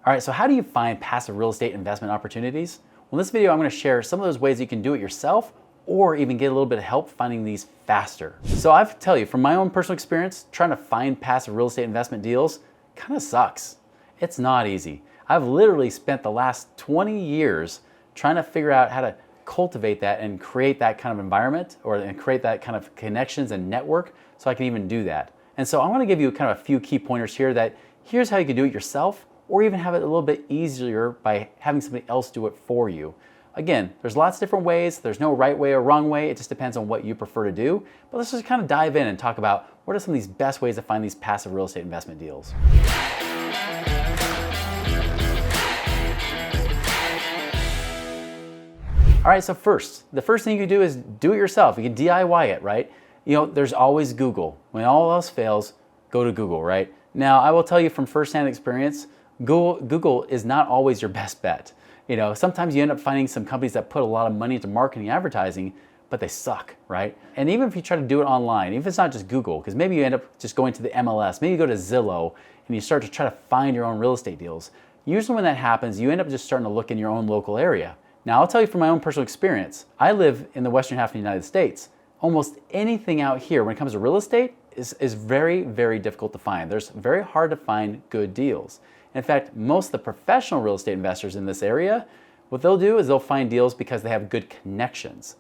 All right, so how do you find passive real estate investment opportunities? Well, in this video, I'm going to share some of those ways you can do it yourself or even get a little bit of help finding these faster. So I have to tell you, from my own personal experience, trying to find passive real estate investment deals kind of sucks. It's not easy. I've literally spent the last 20 years trying to figure out how to cultivate that and create that kind of environment and create that kind of connections and network so I can even do that. And so I want to give you kind of a few key pointers here that here's how you can do it yourself or even have it a little bit easier by having somebody else do it for you. Again, there's lots of different ways. There's no right way or wrong way. It just depends on what you prefer to do. But let's just kind of dive in and talk about what are some of these best ways to find these passive real estate investment deals. All right, so the first thing you can do is do it yourself. You can DIY it, right? You know, there's always Google. When all else fails, go to Google, right? Now, I will tell you from firsthand experience, Google is not always your best bet. You know, sometimes you end up finding some companies that put a lot of money into marketing and advertising, but they suck, right? And even if you try to do it online, even if it's not just Google, because maybe you end up just going to the MLS, maybe you go to Zillow and you start to try to find your own real estate deals. Usually when that happens, you end up just starting to look in your own local area. Now, I'll tell you from my own personal experience, I live in the western half of the United States. Almost anything out here when it comes to real estate is very, very difficult to find. There's very hard to find good deals. In fact, most of the professional real estate investors in this area, what they'll do is they'll find deals because they have good connections.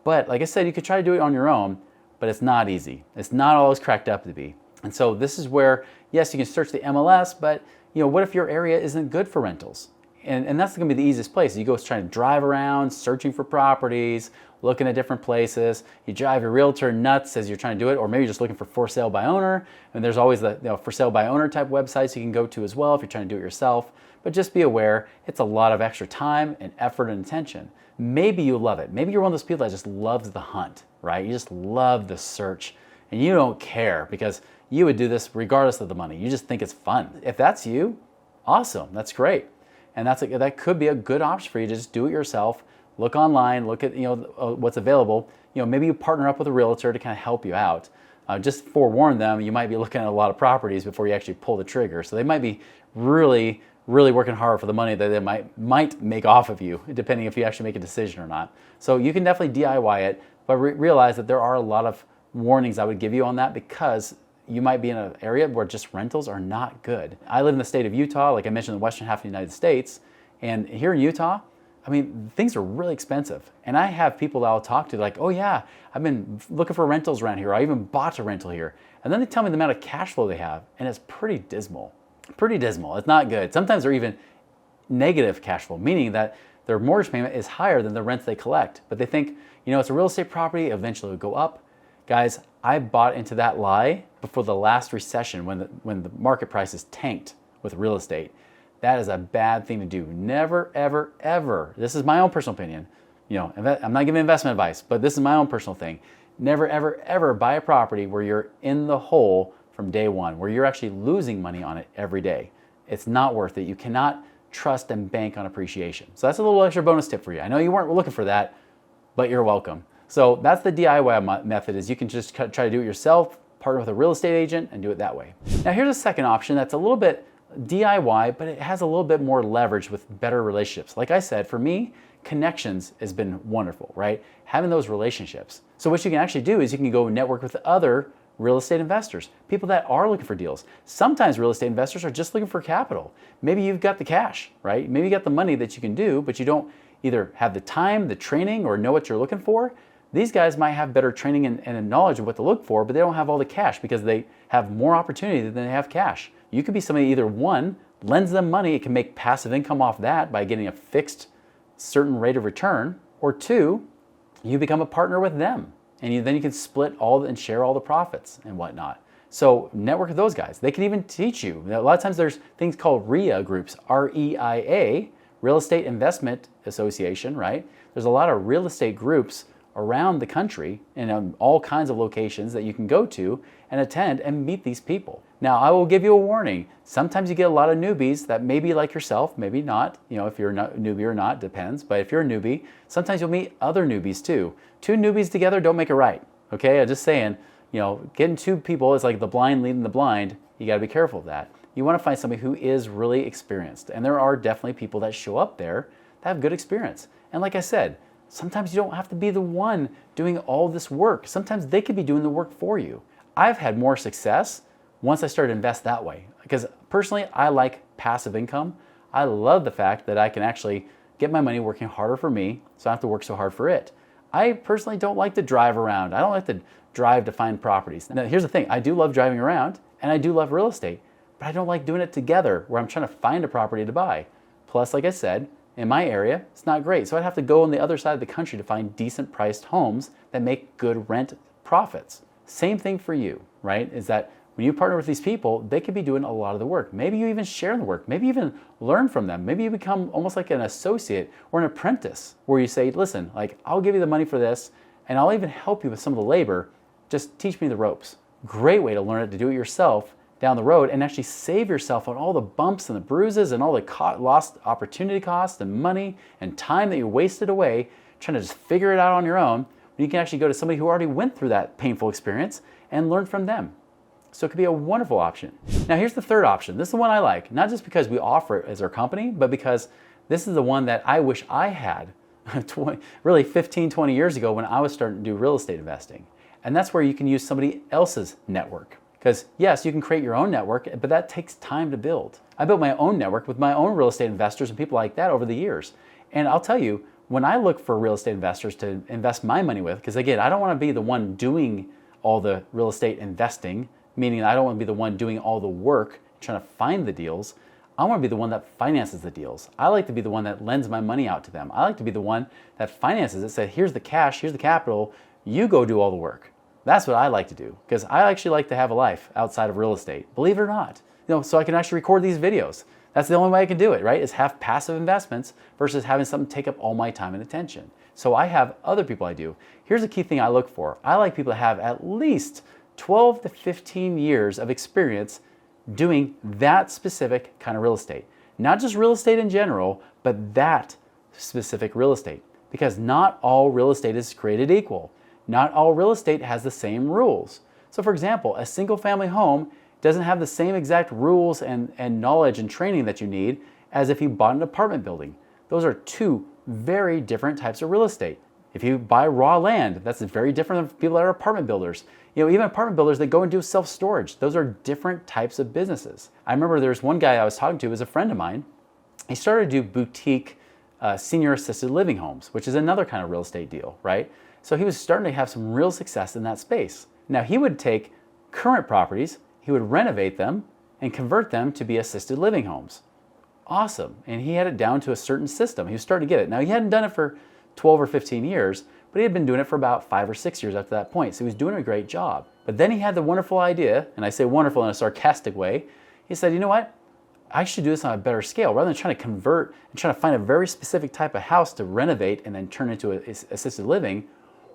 But like I said, you could try to do it on your own, but it's not easy. It's not always cracked up to be. And so this is where, yes, you can search the MLS, but you know, what if your area isn't good for rentals? And that's going to be the easiest place. You go trying to drive around, searching for properties, looking at different places. You drive your realtor nuts as you're trying to do it, or maybe you're just looking for sale by owner. And there's always the for sale by owner type websites you can go to as well if you're trying to do it yourself. But just be aware, it's a lot of extra time and effort and attention. Maybe you love it. Maybe you're one of those people that just loves the hunt, right? You just love the search and you don't care because you would do this regardless of the money. You just think it's fun. If that's you, awesome, that's great. And that could be a good option for you to just do it yourself. Look online, look at what's available. You know, maybe you partner up with a realtor to kind of help you out. Just forewarn them, you might be looking at a lot of properties before you actually pull the trigger. So they might be really, really working hard for the money that they might make off of you, depending if you actually make a decision or not. So you can definitely DIY it, but realize that there are a lot of warnings I would give you on that because you might be in an area where just rentals are not good. I live in the state of Utah, like I mentioned, the western half of the United States. And here in Utah, I mean, things are really expensive. And I have people that I'll talk to like, oh yeah, I've been looking for rentals around here. I even bought a rental here. And then they tell me the amount of cash flow they have. And it's pretty dismal. Pretty dismal. It's not good. Sometimes they're even negative cash flow, meaning that their mortgage payment is higher than the rents they collect. But they think, you know, it's a real estate property, eventually it'll go up. Guys, I bought into that lie before the last recession when the market prices tanked with real estate. That is a bad thing to do. Never, ever, ever. This is my own personal opinion. You know, I'm not giving investment advice, but this is my own personal thing. Never, ever, ever buy a property where you're in the hole from day one, where you're actually losing money on it every day. It's not worth it. You cannot trust and bank on appreciation. So that's a little extra bonus tip for you. I know you weren't looking for that, but you're welcome. So that's the DIY method, is you can just try to do it yourself, partner with a real estate agent and do it that way. Now here's a second option that's a little bit DIY, but it has a little bit more leverage with better relationships. Like I said, for me, connections has been wonderful, right? Having those relationships. So what you can actually do is you can go network with other real estate investors, people that are looking for deals. Sometimes real estate investors are just looking for capital. Maybe you've got the cash, right? Maybe you got the money that you can do, but you don't either have the time, the training, or know what you're looking for. These guys might have better training and knowledge of what to look for, but they don't have all the cash because they have more opportunity than they have cash. You could be somebody either one, lends them money, it can make passive income off that by getting a fixed certain rate of return, or two, you become a partner with them and then you can split all and share all the profits and whatnot. So network with those guys. They can even teach you. A lot of times there's things called REIA groups, R-E-I-A, Real Estate Investment Association, right? There's a lot of real estate groups around the country in all kinds of locations that you can go to and attend and meet these people. Now, I will give you a warning. Sometimes you get a lot of newbies that may be like yourself, maybe not. You know, if you're a newbie or not, depends. But if you're a newbie, sometimes you'll meet other newbies too. Two newbies together don't make it right. Okay, I'm just saying, you know, getting two people is like the blind leading the blind. You got to be careful of that. You want to find somebody who is really experienced. And there are definitely people that show up there that have good experience. And like I said, sometimes you don't have to be the one doing all this work. Sometimes they could be doing the work for you. I've had more success once I started to invest that way. Because personally, I like passive income. I love the fact that I can actually get my money working harder for me, so I don't have to work so hard for it. I personally don't like to drive around. I don't like to drive to find properties. Now, here's the thing. I do love driving around, and I do love real estate, but I don't like doing it together where I'm trying to find a property to buy. Plus, like I said, in my area, it's not great. So I'd have to go on the other side of the country to find decent priced homes that make good rent profits. Same thing for you, right? Is that when you partner with these people, they could be doing a lot of the work. Maybe you even share the work. Maybe you even learn from them. Maybe you become almost like an associate or an apprentice where you say, listen, like I'll give you the money for this and I'll even help you with some of the labor. Just teach me the ropes. Great way to learn it, to do it yourself down the road and actually save yourself on all the bumps and the bruises and all the lost opportunity costs and money and time that you wasted away trying to just figure it out on your own. You can actually go to somebody who already went through that painful experience and learn from them. So it could be a wonderful option. Now here's the third option. This is the one I like, not just because we offer it as our company, but because this is the one that I wish I had really 15, 20 years ago when I was starting to do real estate investing. And that's where you can use somebody else's network. Because yes, you can create your own network, but that takes time to build. I built my own network with my own real estate investors and people like that over the years. And I'll tell you, when I look for real estate investors to invest my money with, because again, I don't want to be the one doing all the real estate investing, meaning I don't want to be the one doing all the work, trying to find the deals. I want to be the one that finances the deals. I like to be the one that lends my money out to them. I like to be the one that finances it, say, here's the cash, here's the capital, you go do all the work. That's what I like to do, because I actually like to have a life outside of real estate, believe it or not. So I can actually record these videos. That's the only way I can do it, right? Is have passive investments versus having something take up all my time and attention. So I have other people I do. Here's a key thing I look for. I like people to have at least 12 to 15 years of experience doing that specific kind of real estate. Not just real estate in general, but that specific real estate. Because not all real estate is created equal. Not all real estate has the same rules. So for example, a single family home doesn't have the same exact rules and knowledge and training that you need as if you bought an apartment building. Those are two very different types of real estate. If you buy raw land, that's very different than people that are apartment builders. Even apartment builders that go and do self-storage, those are different types of businesses. I remember there's one guy I was talking to, was a friend of mine. He started to do boutique senior assisted living homes, which is another kind of real estate deal, right? So he was starting to have some real success in that space. Now he would take current properties, he would renovate them and convert them to be assisted living homes. Awesome. And he had it down to a certain system. He was starting to get it. Now he hadn't done it for 12 or 15 years, but he had been doing it for about 5 or 6 years after that point. So he was doing a great job. But then he had the wonderful idea, and I say wonderful in a sarcastic way. He said, you know what? I should do this on a better scale. Rather than trying to convert and trying to find a very specific type of house to renovate and then turn into assisted living,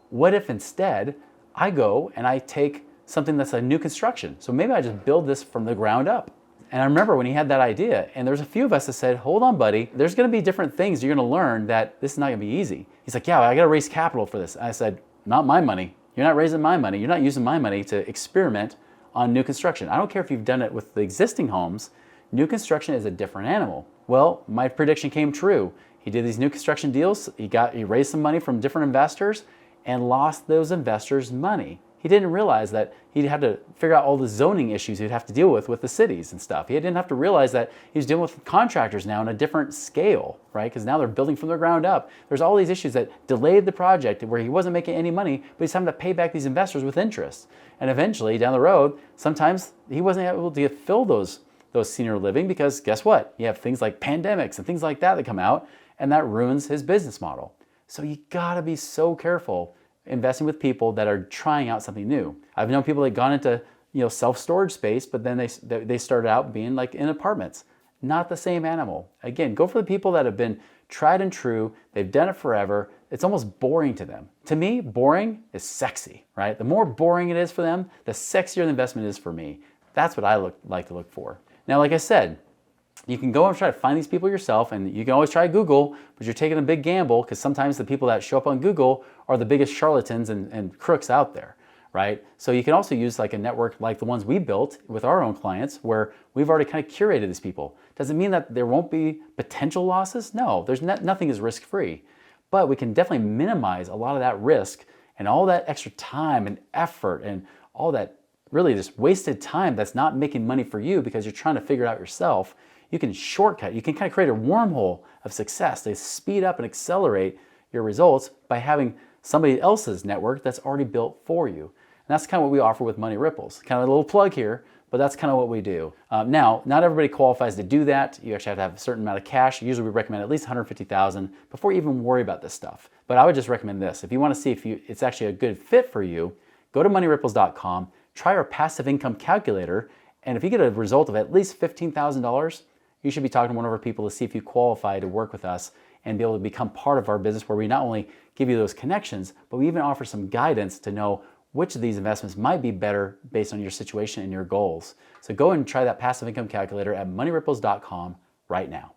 what if instead I go and I take something that's a new construction? So maybe I just build this from the ground up. And I remember when he had that idea, and there's a few of us that said, hold on, buddy, there's gonna be different things you're gonna learn that this is not gonna be easy. He's like, yeah, I gotta raise capital for this. And I said, not my money. You're not raising my money. You're not using my money to experiment on new construction. I don't care if you've done it with the existing homes. New construction is a different animal. Well, my prediction came true. He did these new construction deals. He raised some money from different investors and lost those investors' money. He didn't realize that he'd have to figure out all the zoning issues he'd have to deal with the cities and stuff. He didn't have to realize that he was dealing with contractors now on a different scale, right? Because now they're building from the ground up. There's all these issues that delayed the project where he wasn't making any money, but he's having to pay back these investors with interest. And eventually, down the road, sometimes he wasn't able to fill those senior living because guess what? You have things like pandemics and things like that come out, and that ruins his business model. So you gotta be so careful investing with people that are trying out something new. I've known people that gone into self-storage space, but then they started out being like in apartments. Not the same animal. Again, go for the people that have been tried and true. They've done it forever. It's almost boring to them. To me, boring is sexy, right? The more boring it is for them, the sexier the investment is for me. That's what I like to look for. Now, like I said, you can go and try to find these people yourself, and you can always try Google, but you're taking a big gamble because sometimes the people that show up on Google are the biggest charlatans and crooks out there, right? So you can also use like a network like the ones we built with our own clients where we've already kind of curated these people. Does it mean that there won't be potential losses? No, there's nothing is risk-free, but we can definitely minimize a lot of that risk and all that extra time and effort and all that really just wasted time that's not making money for you because you're trying to figure it out yourself. You can shortcut, you can kind of create a wormhole of success to speed up and accelerate your results by having somebody else's network that's already built for you. And that's kind of what we offer with Money Ripples. Kind of a little plug here, but that's kind of what we do. Now, not everybody qualifies to do that. You actually have to have a certain amount of cash. Usually we recommend at least $150,000 before you even worry about this stuff. But I would just recommend this. If you want to see if it's actually a good fit for you, go to moneyripples.com, try our passive income calculator, and if you get a result of at least $15,000, you should be talking to one of our people to see if you qualify to work with us and be able to become part of our business where we not only give you those connections, but we even offer some guidance to know which of these investments might be better based on your situation and your goals. So go and try that passive income calculator at moneyripples.com right now.